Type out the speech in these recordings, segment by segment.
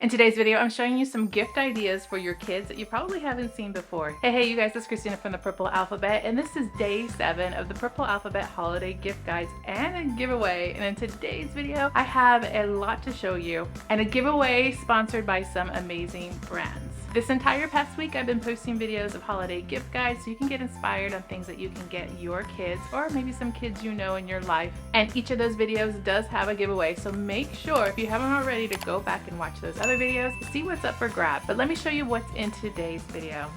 In today's video, I'm showing you some gift ideas for your kids that you probably haven't seen before. Hey you guys, it's Christina from the Purple Alphabet, and this is day 7 of the Purple Alphabet Holiday Gift Guides and a giveaway. And in today's video, I have a lot to show you and a giveaway sponsored by some amazing brands. This entire past week, I've been posting videos of holiday gift guides so you can get inspired on things that you can get your kids or maybe some kids you know in your life. And each of those videos does have a giveaway, so make sure if you haven't already to go back and watch those other videos to see what's up for grabs. But let me show you what's in today's video.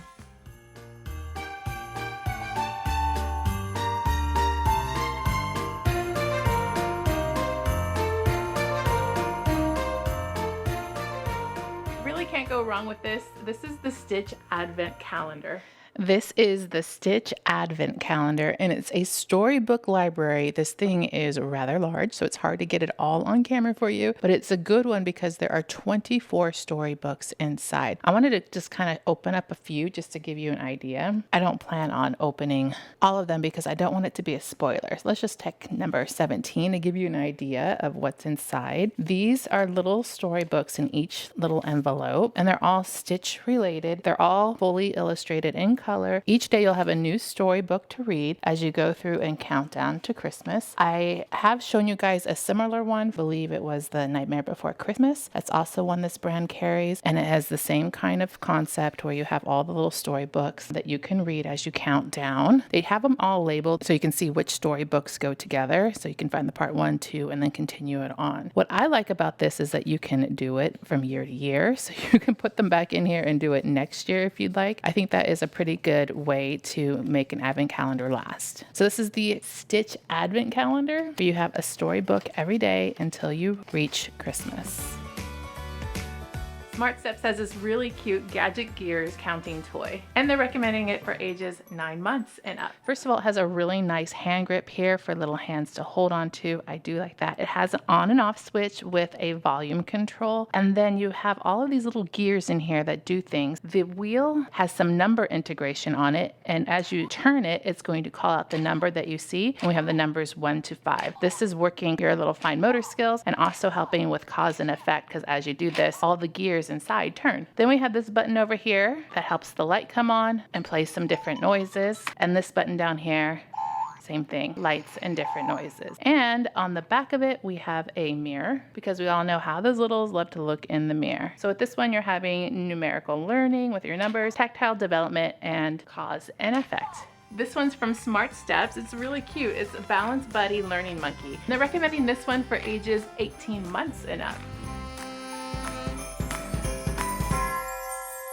Can't go wrong with this. This is the Stitch Advent Calendar. This is the Stitch Advent Calendar, and it's a storybook library. This thing is rather large, so it's hard to get it all on camera for you, but it's a good one because there are 24 storybooks inside. I wanted to just kind of open up a few just to give you an idea. I don't plan on opening all of them because I don't want it to be a spoiler. So let's just take number 17 to give you an idea of what's inside. These are little storybooks in each little envelope, and they're all Stitch related. They're all fully illustrated in color. Each day you'll have a new storybook to read as you go through and count down to Christmas. I have shown you guys a similar one. I believe it was The Nightmare Before Christmas. That's also one this brand carries, and it has the same kind of concept where you have all the little storybooks that you can read as you count down. They have them all labeled so you can see which storybooks go together, so you can find the part 1, 2, and then continue it on. What I like about this is that you can do it from year to year, so you can put them back in here and do it next year if you'd like. I think that is a pretty good way to make an advent calendar last. So this is the Stitch Advent Calendar, where you have a storybook every day until you reach Christmas. Smart Steps has this really cute Gadget Gears counting toy, and they're recommending it for ages 9 months and up. First of all, it has a really nice hand grip here for little hands to hold on to. I do like that. It has an on and off switch with a volume control, and then you have all of these little gears in here that do things. The wheel has some number integration on it, and as you turn it, it's going to call out the number that you see, and we have the numbers 1 to 5. This is working your little fine motor skills and also helping with cause and effect, because as you do this, all the gears inside turn. Then we have this button over here that helps the light come on and play some different noises, and this button down here, same thing, lights and different noises. And on the back of it we have a mirror, because we all know how those littles love to look in the mirror. So with this one you're having numerical learning with your numbers, tactile development, and cause and effect. This one's from Smart Steps. It's really cute. It's a Balance Buddy Learning Monkey. They're recommending this one for ages 18 months and up.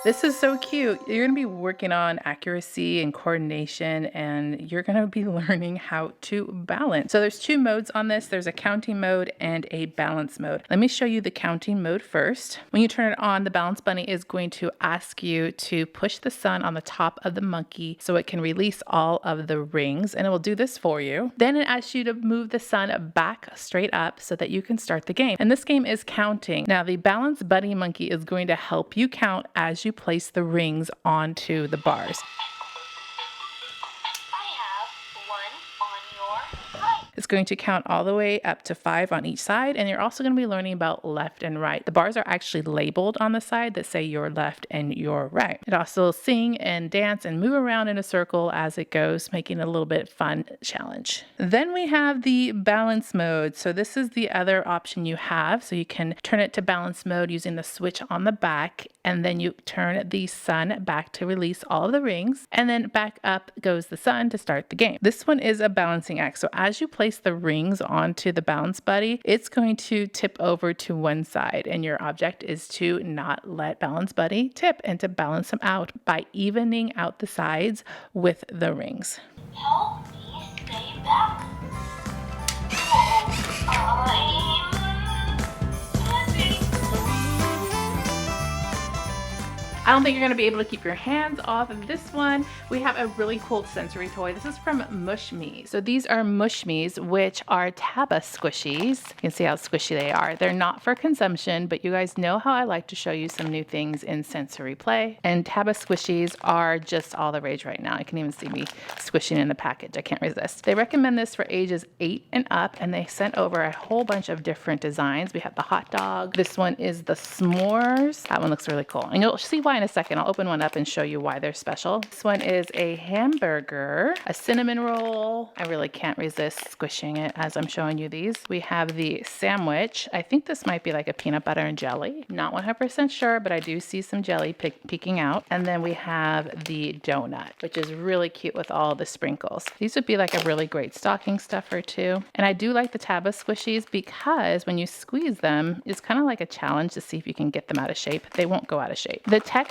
This is so cute. You're going to be working on accuracy and coordination, and you're going to be learning how to balance. So there's 2 modes on this. There's a counting mode and a balance mode. Let me show you the counting mode first. When you turn it on, the Balance Bunny is going to ask you to push the sun on the top of the monkey so it can release all of the rings, and it will do this for you. Then it asks you to move the sun back straight up so that you can start the game. And this game is counting. Now the Balance Buddy Monkey is going to help you count as you place the rings onto the bars. It's going to count all the way up to 5 on each side, and you're also going to be learning about left and right. The bars are actually labeled on the side that say your left and your right. It also will sing and dance and move around in a circle as it goes, making it a little bit fun challenge. Then we have the balance mode. So this is the other option you have. So you can turn it to balance mode using the switch on the back, and then you turn the sun back to release all of the rings, and then back up goes the sun to start the game. This one is a balancing act. So as you place the rings onto the Balance Buddy, it's going to tip over to one side, and your object is to not let Balance Buddy tip and to balance them out by evening out the sides with the rings. Help me stay back. I don't think you're gonna be able to keep your hands off of this one. We have a really cool sensory toy. This is from Mush Me. So these are Mush Me's, which are Taba squishies. You can see how squishy they are. They're not for consumption, but you guys know how I like to show you some new things in sensory play. And Taba squishies are just all the rage right now. You can even see me squishing in the package. I can't resist. They recommend this for ages 8 and up, and they sent over a whole bunch of different designs. We have the hot dog. This one is the s'mores. That one looks really cool. And you'll see why in a second. I'll open one up and show you why they're special. This one is a hamburger, a cinnamon roll. I really can't resist squishing it as I'm showing you these. We have the sandwich. I think this might be like a peanut butter and jelly. Not 100% sure, but I do see some jelly peeking out. And then we have the donut, which is really cute with all the sprinkles. These would be like a really great stocking stuffer too. And I do like the Taba squishies because when you squeeze them, it's kind of like a challenge to see if you can get them out of shape. They won't go out of shape. The texture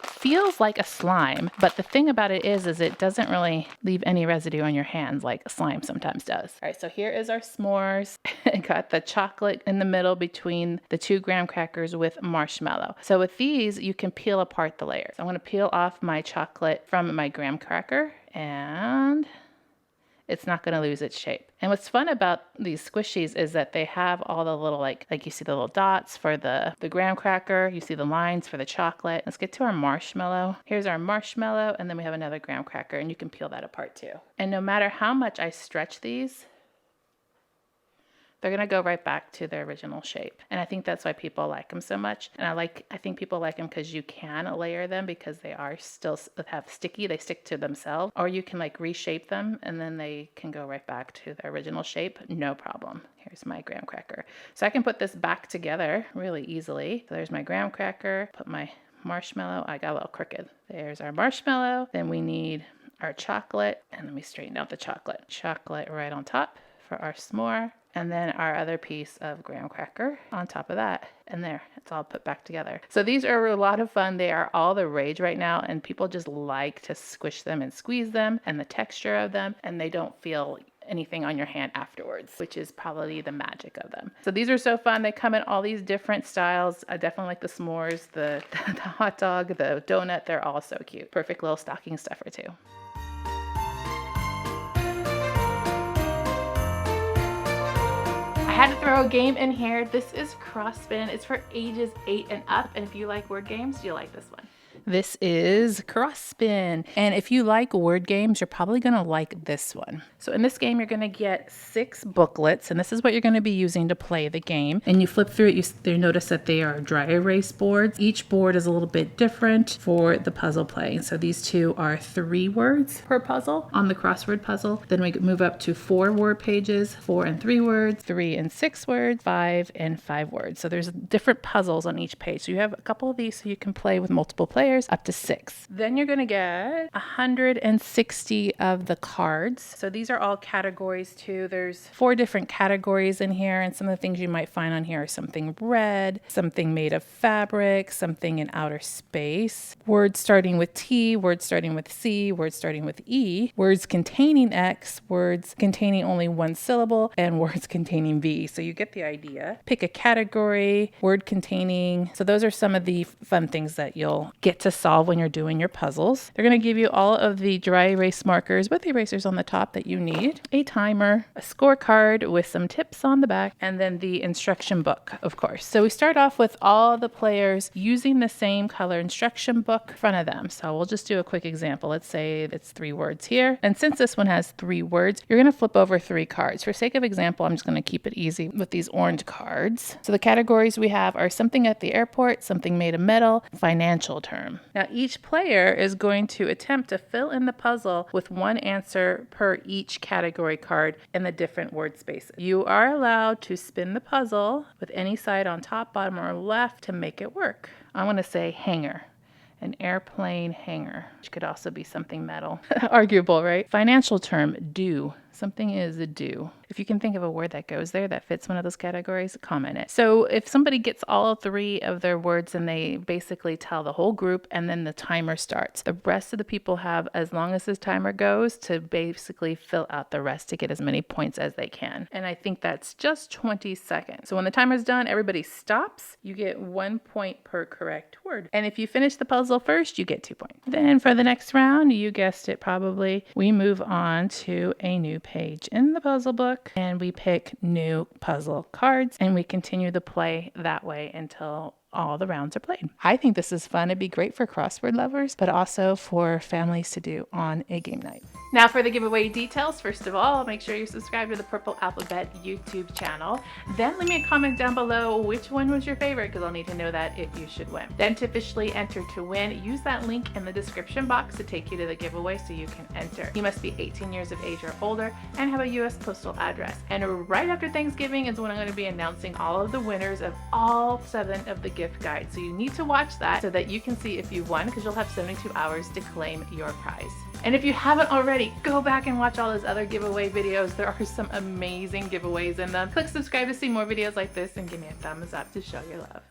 feels like a slime, but the thing about it is it doesn't really leave any residue on your hands like slime sometimes does. All right, so here is our s'mores. I got the chocolate in the middle between the 2 graham crackers with marshmallow. So with these, you can peel apart the layers. I'm gonna peel off my chocolate from my graham cracker, and it's not going to lose its shape. And what's fun about these squishies is that they have all the little, like you see the little dots for the graham cracker, you see the lines for the chocolate. Let's get to our marshmallow. Here's our marshmallow, and then we have another graham cracker, and you can peel that apart too. And no matter how much I stretch these, they're gonna go right back to their original shape. And I think that's why people like them so much. And I think people like them because you can layer them because they are still have sticky, they stick to themselves. Or you can like reshape them and then they can go right back to their original shape, no problem. Here's my graham cracker. So I can put this back together really easily. So there's my graham cracker, put my marshmallow. I got a little crooked. There's our marshmallow. Then we need our chocolate, and let me straighten out the chocolate. Chocolate right on top for our s'more. And then our other piece of graham cracker on top of that. And there, it's all put back together. So these are a lot of fun. They are all the rage right now, and people just like to squish them and squeeze them and the texture of them, and they don't feel anything on your hand afterwards, which is probably the magic of them. So these are so fun. They come in all these different styles. I definitely like the s'mores, the hot dog, the donut. They're all so cute. Perfect little stocking stuffer too. I had to throw a game in here. This is Crossspin. It's for ages 8 and up. And if you like word games, you'll like this one. This is Crossspin. And if you like word games, you're probably going to like this one. So in this game, you're going to get 6 booklets, and this is what you're going to be using to play the game. And you flip through it, you notice that they are dry erase boards. Each board is a little bit different for the puzzle play. So these 2 are 3 words per puzzle on the crossword puzzle. Then we move up to 4 word pages, 4 and 3 words, 3 and 6 words, 5 and 5 words. So there's different puzzles on each page. So you have a couple of these so you can play with multiple players, up to 6. Then you're going to get 160 of the cards. So these are all categories too. There's 4 different categories in here, and some of the things you might find on here are something red, something made of fabric, something in outer space, words starting with T, words starting with C, words starting with E, words containing X, words containing only 1 syllable, and words containing V. So you get the idea. Pick a category, word containing. So those are some of the fun things that you'll get to solve when you're doing your puzzles. They're going to give you all of the dry erase markers with erasers on the top that you need, a timer, a scorecard with some tips on the back, and then the instruction book, of course. So we start off with all the players using the same color instruction book in front of them. So we'll just do a quick example. Let's say it's 3 words here. And since this one has 3 words, you're going to flip over 3 cards. For sake of example, I'm just going to keep it easy with these orange cards. So the categories we have are something at the airport, something made of metal, financial term. Now each player is going to attempt to fill in the puzzle with 1 answer per each category card in the different word spaces. You are allowed to spin the puzzle with any side on top, bottom, or left to make it work. I want to say hanger. An airplane hanger, which could also be something metal. Arguable, right? Financial term, due. Something is due. If you can think of a word that goes there that fits one of those categories, comment it. So if somebody gets all 3 of their words and they basically tell the whole group and then the timer starts, the rest of the people have as long as this timer goes to basically fill out the rest to get as many points as they can. And I think that's just 20 seconds. So when the timer's done, everybody stops. You get 1 point per correct word. And if you finish the puzzle first, you get 2 points. Then for the next round, you guessed it probably, we move on to a new page in the puzzle book and we pick new puzzle cards and we continue the play that way until all the rounds are played. I think this is fun. It'd be great for crossword lovers, but also for families to do on a game night. Now for the giveaway details, first of all, make sure you subscribe to the Purple Alphabet YouTube channel. Then leave me a comment down below which one was your favorite, because I'll need to know that if you should win. Then to officially enter to win, use that link in the description box to take you to the giveaway so you can enter. You must be 18 years of age or older and have a U.S. postal address. And right after Thanksgiving is when I'm going to be announcing all of the winners of all 7 of the gift guides. So you need to watch that so that you can see if you won, because you'll have 72 hours to claim your prize. And if you haven't already, go back and watch all those other giveaway videos. There are some amazing giveaways in them. Click subscribe to see more videos like this and give me a thumbs up to show your love.